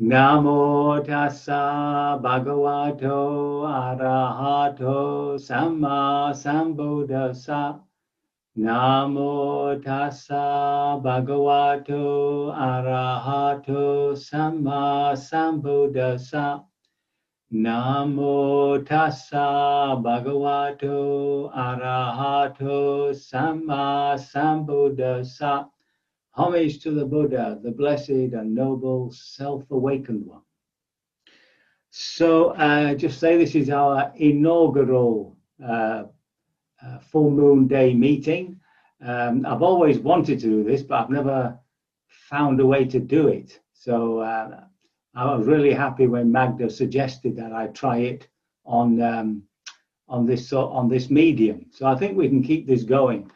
Namo tassa bhagavato arahato samma sambuddhassa. Namo tassa bhagavato arahato samma sambuddhassa. Namo tassa bhagavato arahato samma sambuddhassa. Homage to the Buddha, the blessed and noble self-awakened one. So just say this is our inaugural full moon day meeting. I've always wanted to do this, but I've never found a way to do it. So I was really happy when Magda suggested that I try it on this medium. So I think we can keep this going.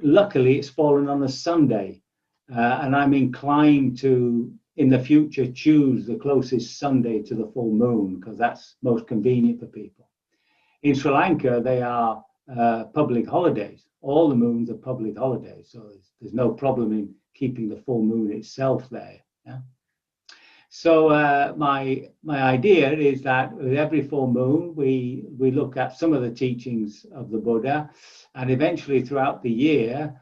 Luckily, it's fallen on a Sunday, and I'm inclined to, in the future, choose the closest Sunday to the full moon because that's most convenient for people. In Sri Lanka, they are public holidays. All the moons are public holidays, so there's no problem in keeping the full moon itself there. Yeah? So my idea is that with every full moon, we look at some of the teachings of the Buddha, and eventually throughout the year,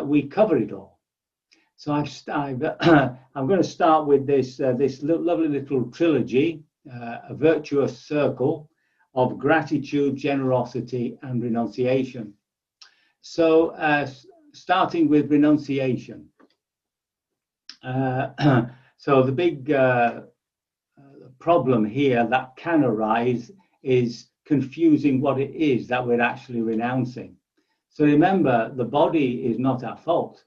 we cover it all. So I'm going to start with this lovely little trilogy, a virtuous circle of gratitude, generosity, and renunciation. So starting with renunciation. So the big problem here that can arise is confusing what it is that we're actually renouncing. So remember, the body is not our fault.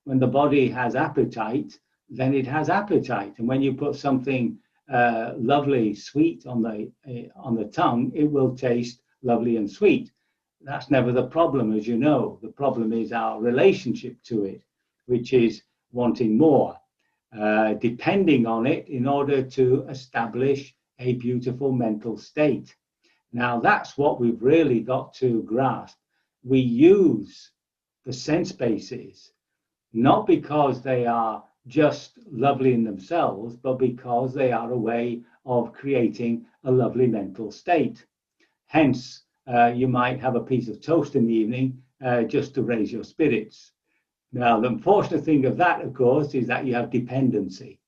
When the body has appetite, then it has appetite. And when you put something lovely, sweet on the tongue, it will taste lovely and sweet. That's never the problem, as you know. The problem is our relationship to it, which is wanting more. Depending on it in order to establish a beautiful mental state. Now, that's what we've really got to grasp. We use the sense bases, not because they are just lovely in themselves, but because they are a way of creating a lovely mental state. Hence, you might have a piece of toast in the evening just to raise your spirits. Now, the unfortunate thing of that, of course, is that you have dependency.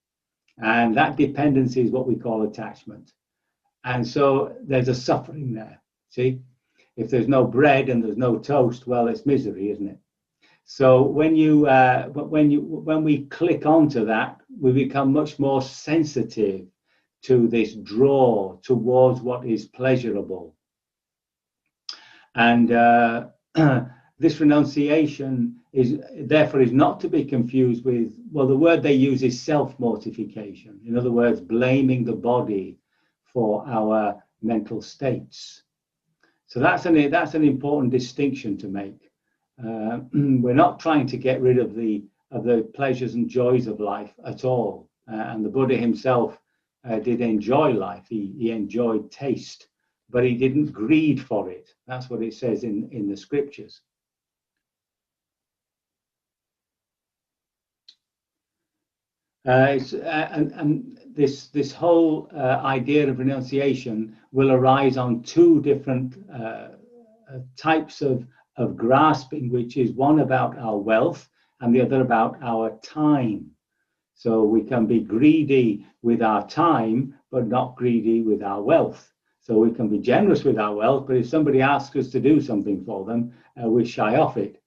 And that dependency is what we call attachment. And so there's a suffering there. See, if there's no bread and there's no toast, well, it's misery, isn't it? So when we click onto that, we become much more sensitive to this draw towards what is pleasurable. And this renunciation is not to be confused with, well, the word they use is self-mortification. In other words, blaming the body for our mental states. So that's an important distinction to make. We're not trying to get rid of the pleasures and joys of life at all. And the Buddha himself did enjoy life. He enjoyed taste, but he didn't greed for it. That's what it says in the scriptures. And this whole idea of renunciation will arise on two different types of grasping, which is one about our wealth and the other about our time. So we can be greedy with our time, but not greedy with our wealth. So we can be generous with our wealth, but if somebody asks us to do something for them, we shy off it.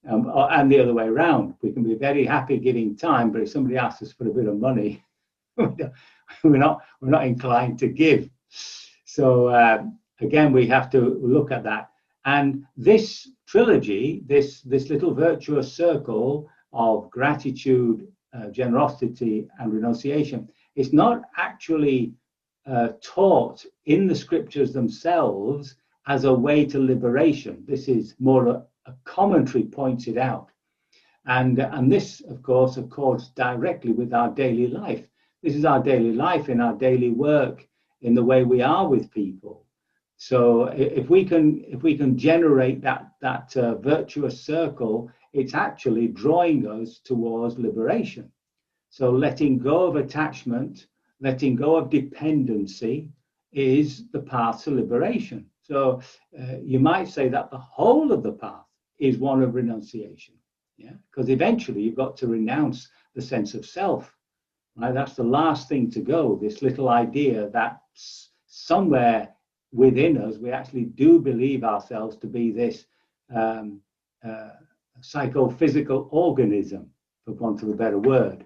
And the other way around, we can be very happy giving time, but if somebody asks us for a bit of money, we're not inclined to give. So again, we have to look at that. And this trilogy, this little virtuous circle of gratitude, generosity, and renunciation, is not actually taught in the scriptures themselves as a way to liberation. This is more a commentary points it out. And this, of course, accords directly with our daily life. This is our daily life, in our daily work, in the way we are with people. So if we can generate that virtuous circle, it's actually drawing us towards liberation. So letting go of attachment, letting go of dependency is the path to liberation. So you might say that the whole of the path is one of renunciation. Yeah, because eventually you've got to renounce the sense of self. Right? That's the last thing to go. This little idea that somewhere within us we actually do believe ourselves to be this psychophysical organism, for want of a better word.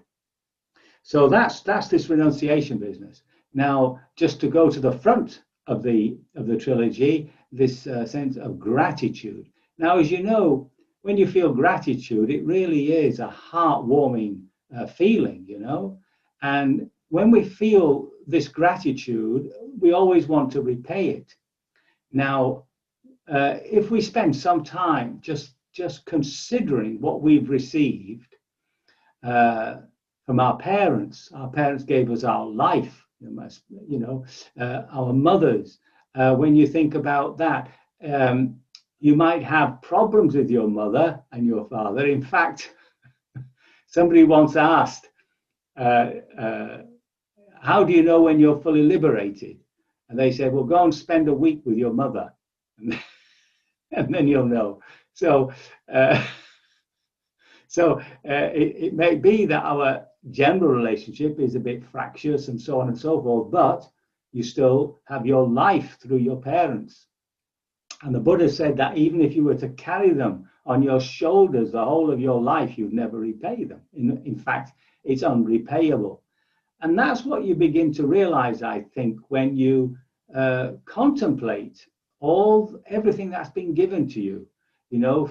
So that's this renunciation business. Now, just to go to the front of the trilogy, this sense of gratitude. Now, as you know, when you feel gratitude, it really is a heartwarming feeling, you know. And when we feel this gratitude, we always want to repay it. Now, if we spend some time just considering what we've received from our parents gave us our life, you know, our mothers. When you think about that, you might have problems with your mother and your father. In fact, somebody once asked, how do you know when you're fully liberated? And they said, well, go and spend a week with your mother, and then you'll know. So, it may be that our general relationship is a bit fractious and so on and so forth, but you still have your life through your parents. And the Buddha said that even if you were to carry them on your shoulders the whole of your life, you'd never repay them. In fact, it's unrepayable. And that's what you begin to realize, I think, when you contemplate everything that's been given to you, you know,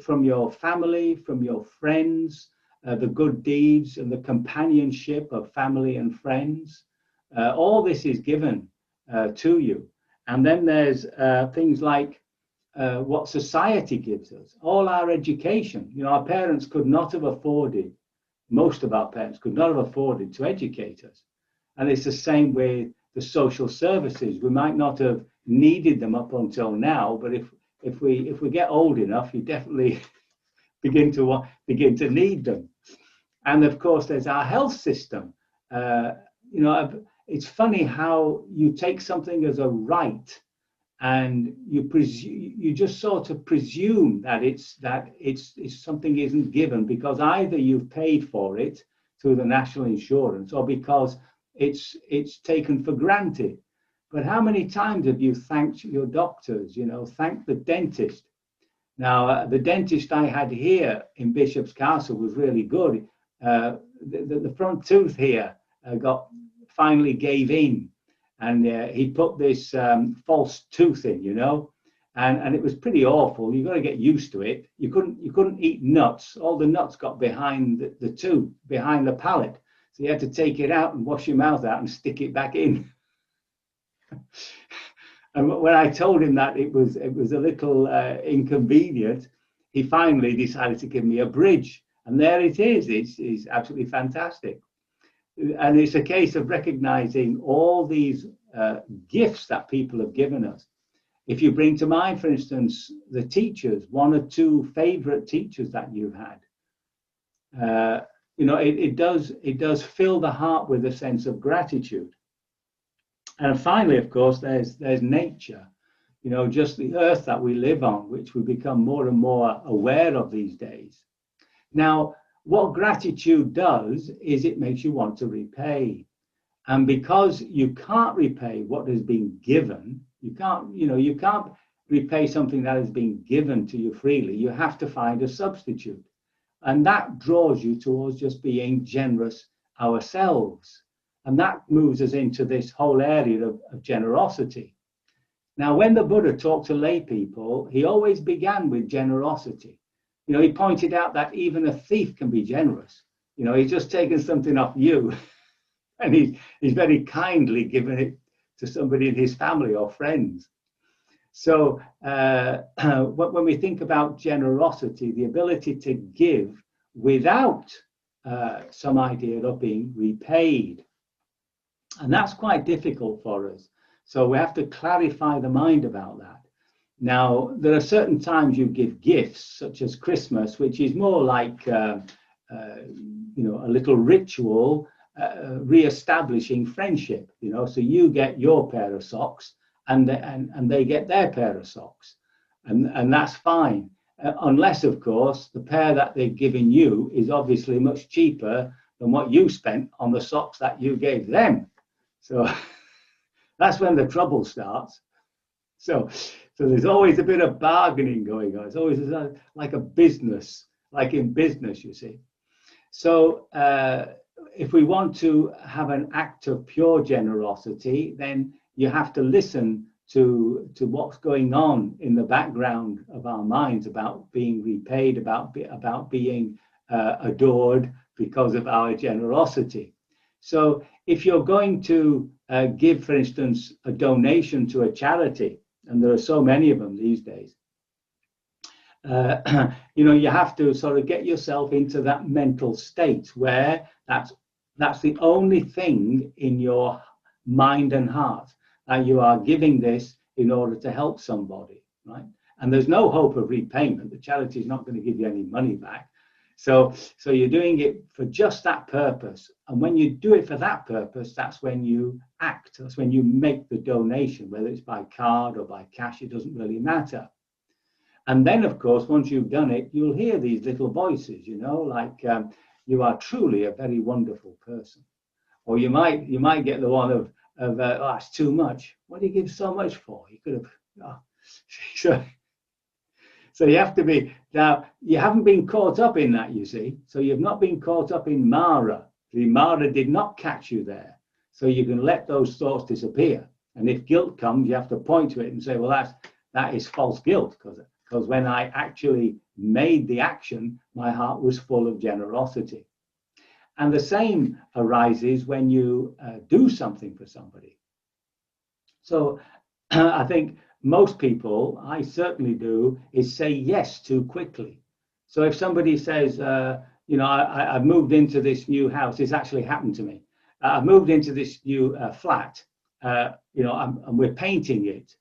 from your family, from your friends, the good deeds and the companionship of family and friends. All this is given to you. And then there's things like what society gives us, all our education. You know, our parents could not have afforded, most of our parents could not have afforded to educate us. And it's the same with the social services. We might not have needed them up until now, but if we get old enough, you definitely begin to need them. And of course, there's our health system. You know, it's funny how you take something as a right, and you just sort of presume that it's something isn't given because either you've paid for it through the national insurance or because it's taken for granted. But how many times have you thanked your doctors? You know, thanked the dentist. Now, the dentist I had here in Bishop's Castle was really good. The front tooth here finally gave in, and he put this false tooth in, you know, and it was pretty awful. You've got to get used to it. You couldn't eat nuts. All the nuts got behind the tooth, behind the palate. So you had to take it out and wash your mouth out and stick it back in. And when I told him that it was a little inconvenient, he finally decided to give me a bridge. And there it is. It's absolutely fantastic. And it's a case of recognizing all these gifts that people have given us. If you bring to mind, for instance, the teachers, one or two favorite teachers that you've had, you know, it does fill the heart with a sense of gratitude. And finally, of course, there's nature, you know, just the earth that we live on, which we become more and more aware of these days. Now, what gratitude does is it makes you want to repay. And because you can't repay what has been given, you can't repay something that has been given to you freely. You have to find a substitute. And that draws you towards just being generous ourselves. And that moves us into this whole area of generosity. Now, when the Buddha talked to lay people, he always began with generosity. You know, he pointed out that even a thief can be generous. You know, he's just taken something off you and he's very kindly given it to somebody in his family or friends. So when we think about generosity, the ability to give without some idea of being repaid. And that's quite difficult for us. So we have to clarify the mind about that. Now, there are certain times you give gifts, such as Christmas, which is more like a little ritual re-establishing friendship. So you get your pair of socks, and they get their pair of socks, and that's fine, unless, of course, the pair that they've given you is obviously much cheaper than what you spent on the socks that you gave them. So that's when the trouble starts. So there's always a bit of bargaining going on. It's always like a business, like in business, you see. So if we want to have an act of pure generosity, then you have to listen to what's going on in the background of our minds about being repaid, about being adored because of our generosity. So if you're going to give, for instance, a donation to a charity, and there are so many of them these days, you have to sort of get yourself into that mental state where that's the only thing in your mind and heart, that you are giving this in order to help somebody, right? And there's no hope of repayment. The charity is not going to give you any money back. So you're doing it for just that purpose. And when you do it for that purpose, that's when you act. That's when you make the donation, whether it's by card or by cash, it doesn't really matter. And then, of course, once you've done it, you'll hear these little voices, like you are truly a very wonderful person. Or you might get the one of oh, that's too much. What do you give so much for? You could have. Oh. So you have to be, now you haven't been caught up in that, you see. So you've not been caught up in Mara. The Mara did not catch you there. So you can let those thoughts disappear. And if guilt comes, you have to point to it and say, well, that is false guilt, because when I actually made the action, my heart was full of generosity. And the same arises when you do something for somebody. So I think most people, I certainly do, is say yes too quickly. So if somebody says, I've moved into this new house, this actually happened to me. I've moved into this new flat, and we're painting it.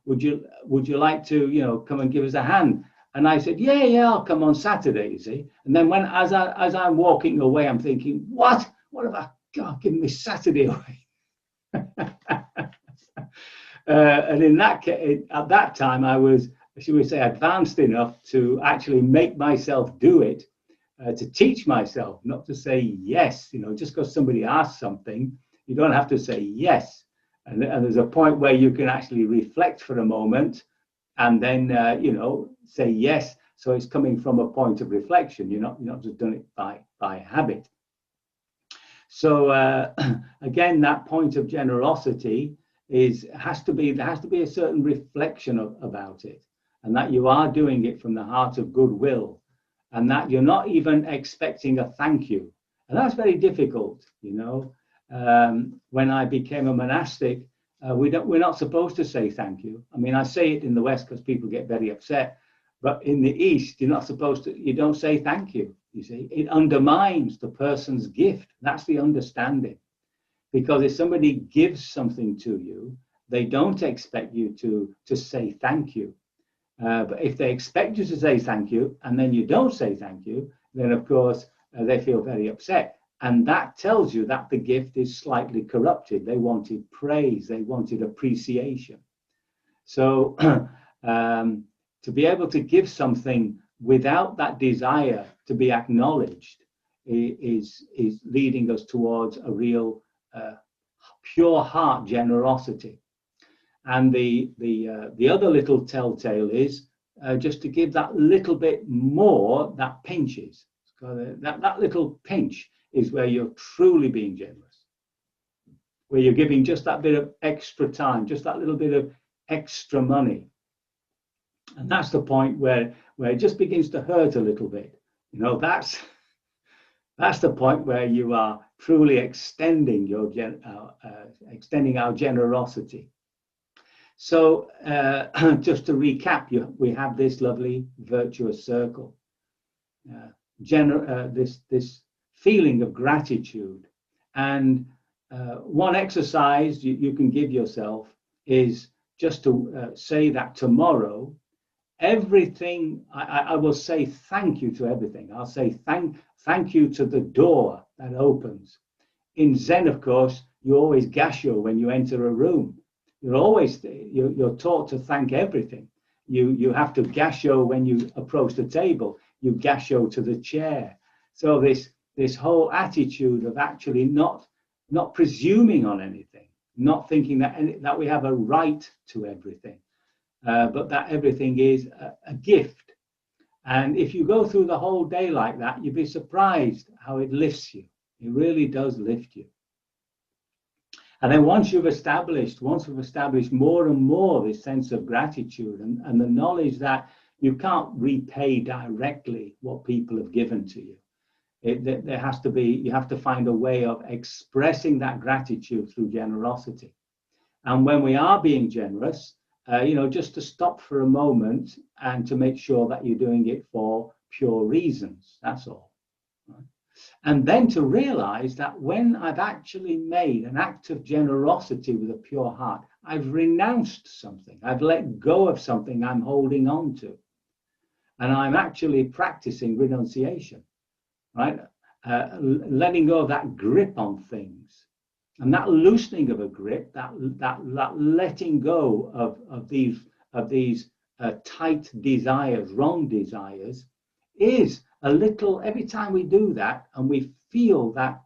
Would you like to, come and give us a hand? And I said, yeah, I'll come on Saturday, you see. And then as I'm walking away, I'm thinking, what have I given this Saturday away? And in that case, at that time, I was, should we say, advanced enough to actually make myself do it, to teach myself not to say yes. Just because somebody asks something, you don't have to say yes. And there's a point where you can actually reflect for a moment and then, say yes. So it's coming from a point of reflection. You're not just doing it by habit. So again, that point of generosity there has to be a certain reflection about it, and that you are doing it from the heart of goodwill, and that you're not even expecting a thank you. And that's very difficult. When I became a monastic, we're not supposed to say thank you. I mean, I say it in the West because people get very upset, but in the East, you don't say thank you. You see, it undermines the person's gift. That's the understanding. Because if somebody gives something to you, they don't expect you to say thank you. But if they expect you to say thank you, and then you don't say thank you, then of course they feel very upset. And that tells you that the gift is slightly corrupted. They wanted praise, they wanted appreciation. So to be able to give something without that desire to be acknowledged is leading us towards a real pure heart generosity. And the other little telltale is just to give that little bit more that pinches. That little pinch is where you're truly being generous, where you're giving just that bit of extra time, just that little bit of extra money. And that's the point where it just begins to hurt a little bit. That's the point where you are truly extending extending our generosity. So just to recap, we have this lovely virtuous circle, this feeling of gratitude. And one exercise you can give yourself is just to say that tomorrow, everything, I will say thank you to everything. I'll say thank you to the door that opens. In Zen, of course, you always gasho when you enter a room. You're taught to thank everything. You have to gasho when you approach the table. You gasho to the chair. So this whole attitude of actually not presuming on anything, not thinking that we have a right to everything, but that everything is a gift. And if you go through the whole day like that, you'd be surprised how it lifts you. It really does lift you. And then once we've established more and more this sense of gratitude and the knowledge that you can't repay directly what people have given to you. There has to be, you have to find a way of expressing that gratitude through generosity. And when we are being generous, just to stop for a moment and to make sure that you're doing it for pure reasons. That's all. Right? And then to realize that when I've actually made an act of generosity with a pure heart, I've renounced something. I've let go of something I'm holding on to. And I'm actually practicing renunciation, right? Letting go of that grip on things. And that loosening of a grip, that letting go of these tight desires, wrong desires, is a little, every time we do that and we feel that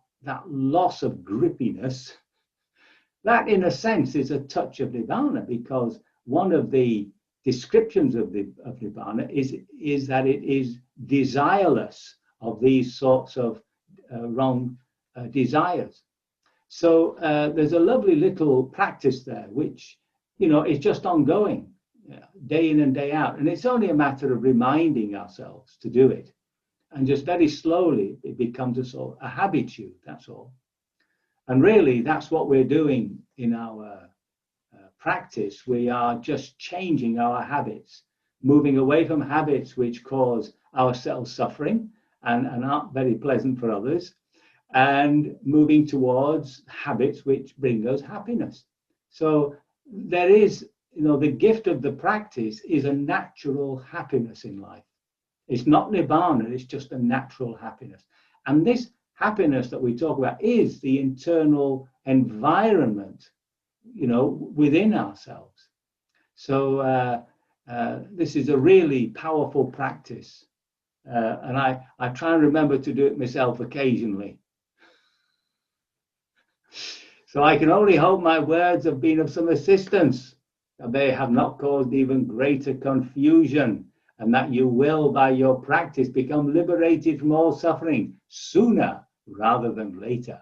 loss of grippiness, that in a sense is a touch of Nibbana, because one of the descriptions of Nibbana is that it is desireless of these sorts of wrong desires. So there's a lovely little practice there, which, is just ongoing, day in and day out. And it's only a matter of reminding ourselves to do it. And just very slowly, it becomes a habitude, that's all. And really, that's what we're doing in our practice. We are just changing our habits, moving away from habits which cause ourselves suffering and aren't very pleasant for others, and moving towards habits which bring us happiness. So there is, the gift of the practice is a natural happiness in life. It's not Nibbana, it's just a natural happiness. And this happiness that we talk about is the internal environment, within ourselves. So this is a really powerful practice. And I try and remember to do it myself occasionally. So I can only hope my words have been of some assistance, that they have not caused even greater confusion, and that you will, by your practice, become liberated from all suffering sooner rather than later.